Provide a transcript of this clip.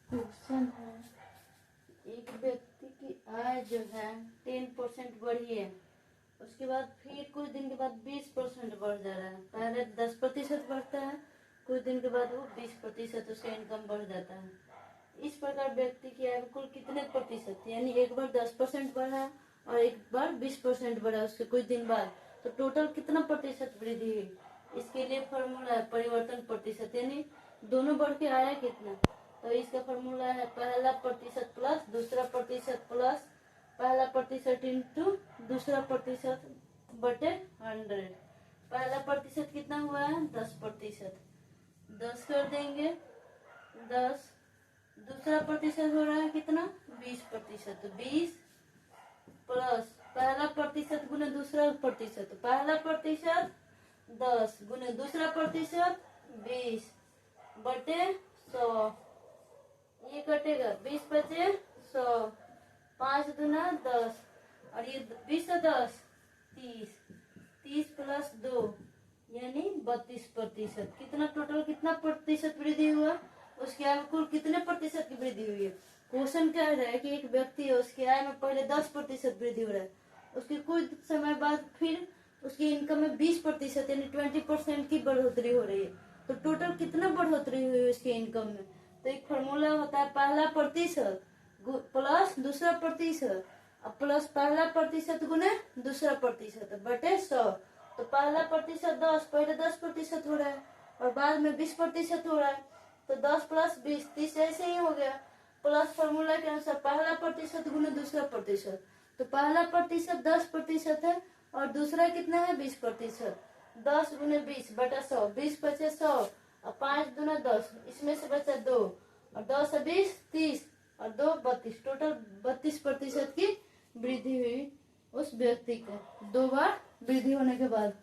Question है, एक व्यक्ति की आय जो है 10% बढ़ी है, उसके बाद फिर कुछ दिन के बाद 20% बढ़ जा रहा है। पहले 10% बढ़ता है, कुछ दिन के बाद वो 20% उसका इनकम बढ़ जाता है। इस प्रकार व्यक्ति की आय कुल कितने प्रतिशत, यानी एक बार 10% बढ़ा और एक बार 20% बढ़ा उसके कुछ दिन बाद, तो टोटल कितना प्रतिशत वृद्धि हुई। इसके लिए फॉर्मूला है परिवर्तन प्रतिशत, यानी दोनों बढ़ के आया कितना। तो इसका फॉर्मूला है पहला प्रतिशत प्लस दूसरा प्रतिशत प्लस पहला प्रतिशत इंटू दूसरा प्रतिशत बटे 100। पहला प्रतिशत कितना हुआ है 10%, 10 कर देंगे 10। दूसरा प्रतिशत हो रहा है कितना 20%, तो 20 प्लस पहला प्रतिशत गुने दूसरा प्रतिशत, पहला प्रतिशत 10 गुने दूसरा प्रतिशत 20 बटे 100। ये कटेगा 20 बचे 100, 5 दूना 10 और ये 20 से 10 30, 30 प्लस 2 यानी 32%। कितना टोटल कितना प्रतिशत वृद्धि हुआ, उसकी आय में कुल कितने प्रतिशत की वृद्धि हुई है। क्वेश्चन क्या है कि एक व्यक्ति है उसकी आय में पहले 10% वृद्धि हो रहा है, उसके कुछ समय बाद फिर उसकी इनकम में 20% यानी 20% की बढ़ोतरी हो रही है। तो टोटल कितना बढ़ोतरी हुई है उसकी इनकम में। तो एक फॉर्मूला होता है पहला प्रतिशत प्लस दूसरा प्रतिशत प्लस पहला प्रतिशत गुने दूसरा प्रतिशत बटे 100। तो पहला प्रतिशत 10, पहले 10% हो रहा है और बाद में 20% हो रहा है, तो 10 प्लस 20 30 ऐसे ही हो गया। प्लस फॉर्मूला के अनुसार पहला प्रतिशत गुने दूसरा प्रतिशत, तो पहला प्रतिशत 10% है और दूसरा कितना है 20%। 10 गुने 20 बटा 100, 20 बचे 100 और 5 दूना 10, इसमें से बचा 2 और 10 से 20 30 और 2 32, टोटल 32% की वृद्धि हुई उस व्यक्ति को 2 बार वृद्धि होने के बाद।